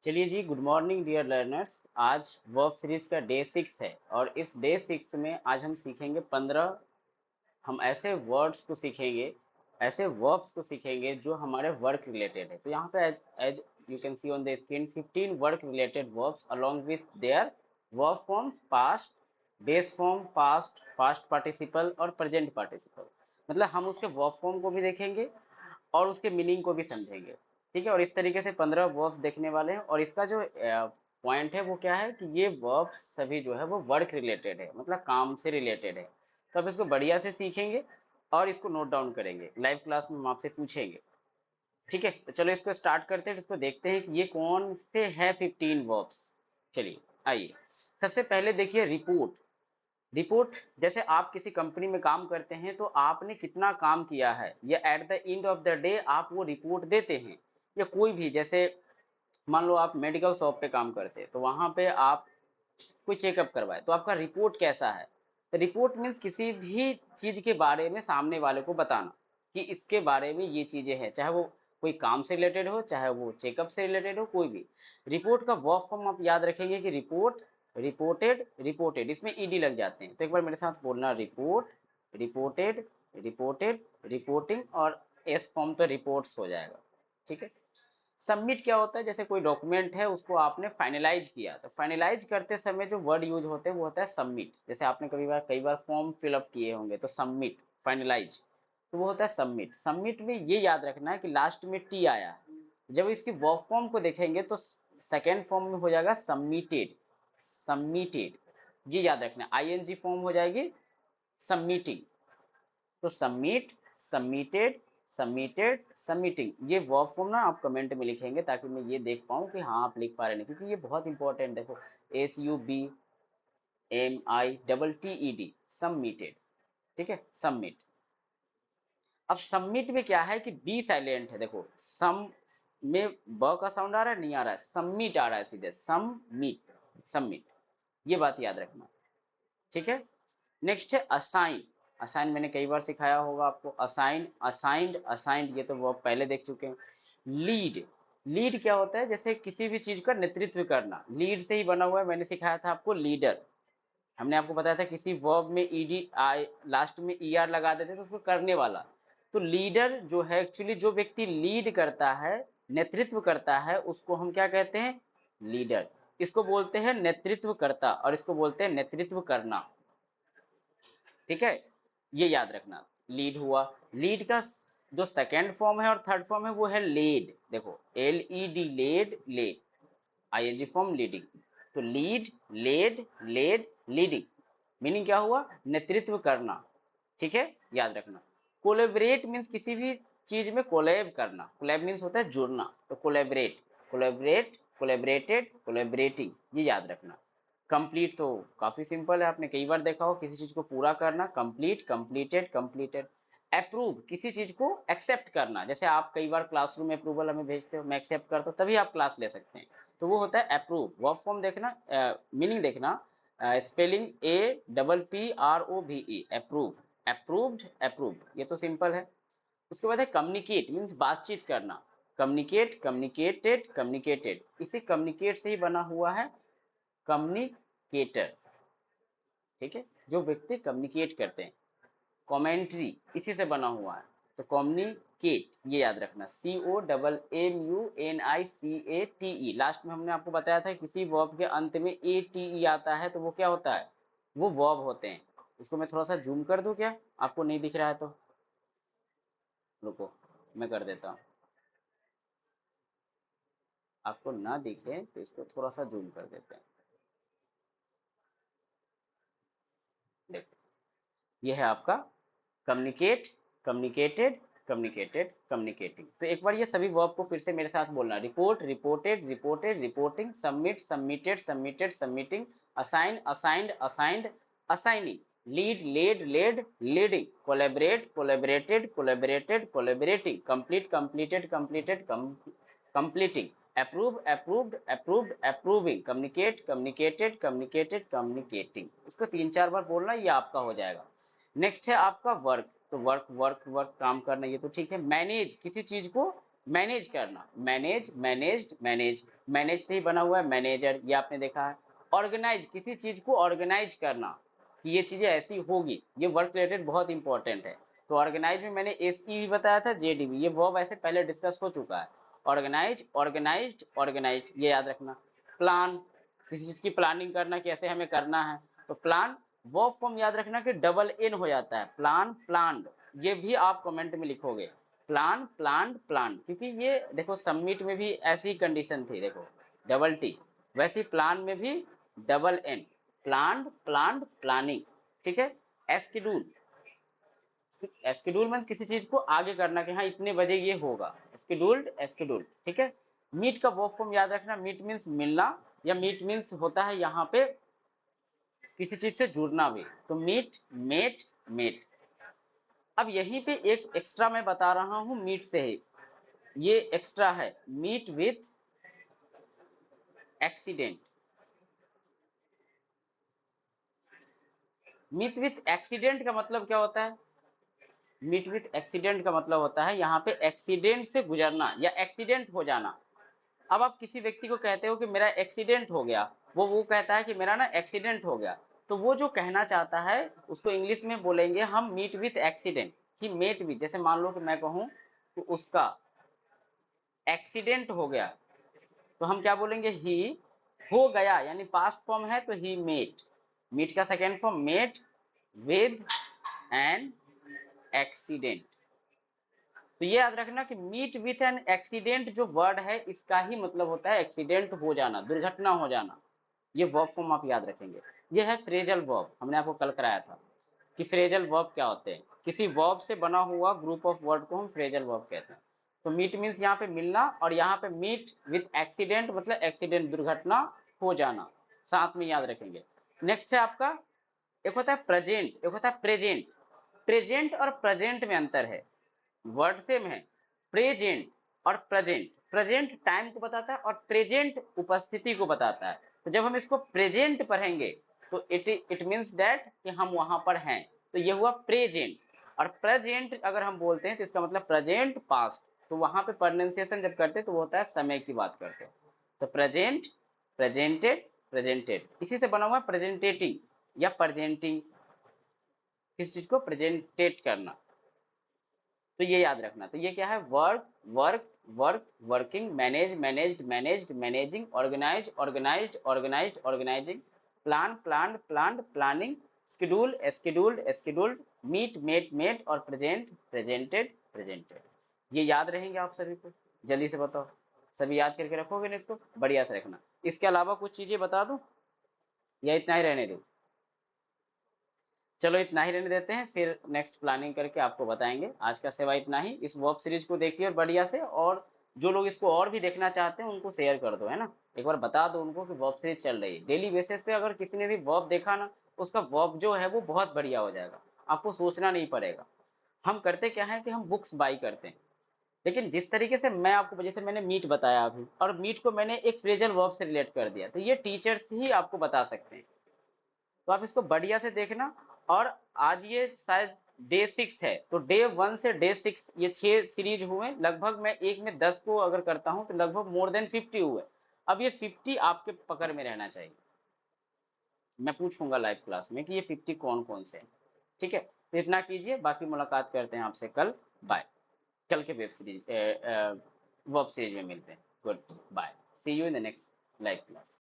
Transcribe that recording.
चलिए जी, good morning dear learners. आज verb series का डे 6 है और इस डे 6 में आज हम सीखेंगे 15। हम ऐसे वर्ड्स को सीखेंगे, ऐसे वर्ब्स को सीखेंगे जो हमारे वर्क रिलेटेड है। तो यहाँ पे as you can see on the screen 15 work related verbs along with their verb form past, base form, past, past participle और प्रेजेंट पार्टिसिपल। मतलब हम उसके वर्ब फॉर्म को भी देखेंगे और उसके मीनिंग को भी समझेंगे। ठीक है, और इस तरीके से 15 वर्ब्स देखने वाले हैं। और इसका जो पॉइंट है वो क्या है कि ये वर्ब्स सभी जो है वो वर्क रिलेटेड है, मतलब काम से रिलेटेड है। तो अब इसको बढ़िया से सीखेंगे और इसको नोट डाउन करेंगे। लाइव क्लास में हम आपसे पूछेंगे। ठीक है, तो चलो इसको स्टार्ट करते हैं। इसको देखते हैं कि ये कौन से है 15 वर्ब्स। चलिए आइए, सबसे पहले देखिए रिपोर्ट। रिपोर्ट, जैसे आप किसी कंपनी में काम करते हैं तो आपने कितना काम किया है या at the end of the day आप वो रिपोर्ट देते हैं। या कोई भी, जैसे मान लो आप मेडिकल शॉप पे काम करते हैं तो वहां पे आप कोई चेकअप करवाए तो आपका रिपोर्ट कैसा है। तो रिपोर्ट मीन्स किसी भी चीज के बारे में सामने वाले को बताना कि इसके बारे में ये चीजें हैं, चाहे वो कोई काम से रिलेटेड हो, चाहे वो चेकअप से रिलेटेड हो, कोई भी। रिपोर्ट का वर्ब फॉर्म आप याद रखेंगे कि रिपोर्ट, रिपोर्टेड, रिपोर्टेड, इसमें ईडी लग जाते हैं। तो एक बार मेरे साथ बोलना, रिपोर्ट, रिपोर्टेड, रिपोर्टेड, रिपोर्टिंग, और एस फॉर्म तो रिपोर्ट्स हो जाएगा। ठीक है। सबमिट क्या होता है, जैसे कोई डॉक्यूमेंट है उसको आपने फाइनलाइज किया, तो फाइनलाइज करते समय जो वर्ड यूज होते हैं वो होता है सबमिट। जैसे आपने कई बार फॉर्म फिलअप किए होंगे तो सबमिट, फाइनलाइज, तो वो होता है सबमिट। सबमिट में ये याद रखना है कि लास्ट में टी आया है। जब इसकी वर्ब फॉर्म को देखेंगे तो सेकेंड फॉर्म में हो जाएगा सबमिटेड, सबमिटेड, ये याद रखना। आईएनजी फॉर्म हो जाएगी सबमिटिंग। तो सबमिट, सबमिटेड, सबमिटेड, सबमिटिंग, ये वर्ब फॉर्म ना आप कमेंट में लिखेंगे ताकि मैं ये देख पाऊँ कि हाँ आप लिख पा रहे हैं, क्योंकि ये बहुत इंपॉर्टेंट। देखो, SUBMITTED, सबमिटेड। ठीक है, सबमिट। अब सबमिट में क्या है कि बी साइलेंट है। देखो, सम में ब का साउंड आ रहा है, नहीं आ रहा है, सबमिट आ रहा है सीधे, सबमिट, सबमिट, ये बात याद रखना। ठीक है। नेक्स्ट है असाइन। असाइन मैंने कई बार सिखाया होगा आपको। असाइन, असाइंड, असाइंड, ये तो वो आप पहले देख चुके हैं। लीड, लीड क्या होता है, जैसे किसी भी चीज का नेतृत्व करना, लीड से ही बना हुआ है। मैंने सिखाया था आपको लीडर। हमने आपको बताया था किसी वर्ब में ईडी लास्ट में ईआर लगा देते तो उसको करने वाला। तो लीडर जो है, एक्चुअली जो व्यक्ति लीड करता है, नेतृत्व करता है, उसको हम क्या कहते हैं, लीडर। इसको बोलते हैं नेतृत्व करता और इसको बोलते हैं नेतृत्व करना। ठीक है, ये याद रखना। लीड हुआ। लीड का जो सेकेंड फॉर्म है और थर्ड फॉर्म है वो है लेड। देखो, LED, led, led, ING form leading. तो lead, led, led, leading, meaning क्या हुआ, नेतृत्व करना। ठीक है, याद रखना। कोलेबरेट मीन्स किसी भी चीज में कोलैब करना। कोलैब मीन्स होता है जुड़ना। तो कोलेबरेट, कोलेबरेट, कोलेबरेटेड, कोलेबरेटिंग, ये याद रखना। कंप्लीट तो काफी सिंपल है, आपने कई बार देखा हो, किसी चीज को पूरा करना, कंप्लीट, कंप्लीटेड, कंप्लीटेड। अप्रूव, किसी चीज को एक्सेप्ट करना। जैसे आप कई बार क्लासरूम में अप्रूवल हमें भेजते हो, मैं एक्सेप्ट करता हूँ तभी आप क्लास ले सकते हैं, तो वो होता है अप्रूव। वर्ब फॉर्म देखना, मीनिंग देखना, spelling APPROVE, approve, approved, approved, ये तो सिंपल है। उसके बाद है कम्युनिकेट, मीन्स बातचीत करना। कम्युनिकेट, कम्युनिकेटेड, कम्युनिकेटेड, इसी कम्युनिकेट से ही बना हुआ है कम्युनिकेटर। ठीक है, जो व्यक्ति कम्युनिकेट करते हैं। कमेंट्री इसी से बना हुआ है। तो कम्युनिकेट, ये याद रखना, COMMUNICATE। लास्ट में हमने आपको बताया था किसी वर्ब के अंत में ATE आता है तो वो क्या होता है, वो वर्ब होते हैं। इसको मैं थोड़ा सा जूम कर दूं क्या, आपको नहीं दिख रहा है तो रुको, मैं कर देता हूँ। आपको ना दिखे तो इसको थोड़ा सा जूम कर देते हैं। देखो, ये है आपका कम्युनिकेट, कम्युनिकेटेड, कम्युनिकेटेड, कम्युनिकेटिंग। तो एक बार ये सभी वर्ब को फिर से मेरे साथ बोलना, report, reported, reported, reporting, submit, submitted, submitted, submitting, assign, assigned, assigned, assigning, lead, led, led, leading, collaborate, collaborated, collaborated, collaborating, complete, completed, completed, completing, approve, approved, approved, approving, communicate, communicated, communicated, communicating. इसको 3-4 बार बोलना, ये आपका हो जाएगा। Next है आपका work. तो work, work, work, काम करना, ये तो ठीक है। मैनेज, किसी चीज को मैनेज करना, मैनेज, मैनेज्ड, मैनेज, मैनेज से ही बना हुआ है मैनेजर, ये आपने देखा है। ऑर्गेनाइज, किसी चीज को ऑर्गेनाइज करना कि ये चीजें ऐसी होगी, ये वर्क रिलेटेड बहुत इंपॉर्टेंट है। तो ऑर्गेनाइज में मैंने एस ई भी बताया था, जे डी भी, ये वर्ब ऐसे पहले डिस्कस हो चुका है। ऑर्गेनाइज, ऑर्गेनाइज्ड, ऑर्गेनाइज्ड, ये याद रखना। प्लान, किसी चीज की प्लानिंग करना, कैसे हमें करना है, तो प्लान। वर्ब फॉर्म याद रखना कि डबल एन हो जाता है, प्लान, प्लान्ड, ये भी आप कमेंट में लिखोगे, प्लान, प्लान्ड, प्लान, क्योंकि ये देखो सबमिट में भी ऐसी कंडीशन थी, देखो डबल टी, वैसे प्लान में भी double N, planned, planned, planning, ठीक है। एस्केड्यूल, एस्केड्यूल मतलब किसी चीज को आगे करना कि हाँ इतने बजे ये होगा, एस्केड्यूल्ड, एस्केड्यूल, ठीक है। मीट का वर्ब फॉर्म याद रखना, मीट मीन्स मिलना, या मीट मीन्स होता है यहाँ पे किसी चीज से जुड़ना भी, तो मीट, मेट, मेट। अब यहीं पे एक एक्स्ट्रा मैं बता रहा हूँ मीट से ही, ये एक्स्ट्रा है, meet with accident. Meet with accident का मतलब क्या होता है? मीट विथ एक्सीडेंट का मतलब होता है यहाँ पे एक्सीडेंट से गुजरना या एक्सीडेंट हो जाना। अब आप किसी व्यक्ति को कहते हो कि मेरा एक्सीडेंट हो गया, वो कहता है कि मेरा ना एक्सीडेंट हो गया, तो वो जो कहना चाहता है उसको इंग्लिश में बोलेंगे हम मीट विथ एक्सीडेंट, कि मेट विथ, जैसे मान लो कि मैं कहूँ कि उसका एक्सीडेंट हो गया, तो हम क्या बोलेंगे, ही हो गया, यानी पास्ट फॉर्म है तो ही मेट, मीट का second form met with an accident. तो ये याद रखना कि मीट विथ एन एक्सीडेंट जो वर्ड है इसका ही मतलब होता है एक्सीडेंट हो जाना, दुर्घटना हो जाना। ये वर्ब फॉर्म आप याद रखेंगे। ये है फ्रेजल वर्ब, हमने आपको कल कराया था कि फ्रेजल वर्ब क्या होते हैं। किसी वर्ब से बना हुआ ग्रुप ऑफ वर्ड को हम फ्रेजल वर्ब कहते हैं। तो मीट मीन्स यहाँ पे मिलना, और यहाँ पे मीट विथ एक्सीडेंट मतलब एक्सीडेंट, दुर्घटना हो जाना, साथ में याद रखेंगे। नेक्स्ट है आपका, एक होता है प्रेजेंट, एक होता है प्रेजेंट। प्रेजेंट और प्रेजेंट में अंतर है, वर्ड सेम है, प्रेजेंट और प्रेजेंट। प्रेजेंट टाइम को बताता है और प्रेजेंट उपस्थिति को बताता है। तो जब हम इसको प्रेजेंट पढ़ेंगे तो इट मीन्स दैट कि हम वहां पर हैं, तो ये हुआ प्रेजेंट। और प्रेजेंट अगर हम बोलते हैं तो इसका मतलब प्रेजेंट पास्ट, तो वहां पे प्रोनाउंसिएशन जब करते हैं तो वो होता है समय की बात करते हैं। तो प्रेजेंट, प्रेजेंटेड, प्रेजेंटेड, इसी से बना हुआ प्रेजेंटेटिंग या प्रेजेंटिंग, किसी चीज को प्रेजेंटेट करना। तो ये याद रखना। तो ये क्या है, work, work, work, working, manage, managed, managed, managing, organise, organised, organised, organising, plan, planned, planned, planning, schedule, scheduled, scheduled, meet, met, met, और प्रेजेंट, प्रेजेंटेड, प्रेजेंटेड। ये याद रहेंगे आप सभी को? जल्दी से बताओ, सभी याद करके रखोगे ना इसको? बढ़िया से रखना। इसके अलावा कुछ चीजें बता दूं या इतना ही रहने दूं? चलो इतना ही रहने देते हैं, फिर नेक्स्ट प्लानिंग करके आपको बताएंगे। आज का सेवा इतना ही। इस वेब सीरीज को देखिए और बढ़िया से, और जो लोग इसको और भी देखना चाहते हैं उनको शेयर कर दो, है ना। एक बार बता दो उनको कि वेब सीरीज चल रही है। डेली बेसिस पे अगर किसी ने भी वेब देखा ना, उसका वेब जो है वो बहुत बढ़िया हो जाएगा, आपको सोचना नहीं पड़ेगा। हम करते क्या है कि हम बुक्स बाई करते हैं, लेकिन जिस तरीके से मैं आपको, जैसे मैंने मीट बताया अभी, और मीट को मैंने एक फ्रेजल वर्ब से रिलेट कर दिया, तो ये टीचर्स ही आपको बता सकते हैं। तो आप इसको बढ़िया से देखना। और आज ये शायद डे 6 है, तो डे 1 से डे 6 ये 6 सीरीज हुए लगभग। मैं एक में 10 को अगर करता हूँ तो लगभग मोर देन 50 हुए। अब ये 50 आपके पकड़ में रहना चाहिए। मैं पूछूंगा लाइव क्लास में कि ये 50 कौन कौन से हैं। ठीक है, तो इतना कीजिए, बाकी मुलाकात करते हैं आपसे कल। बाय। कल के वेब सीरीज में मिलते हैं। Good bye, see you in the next live class.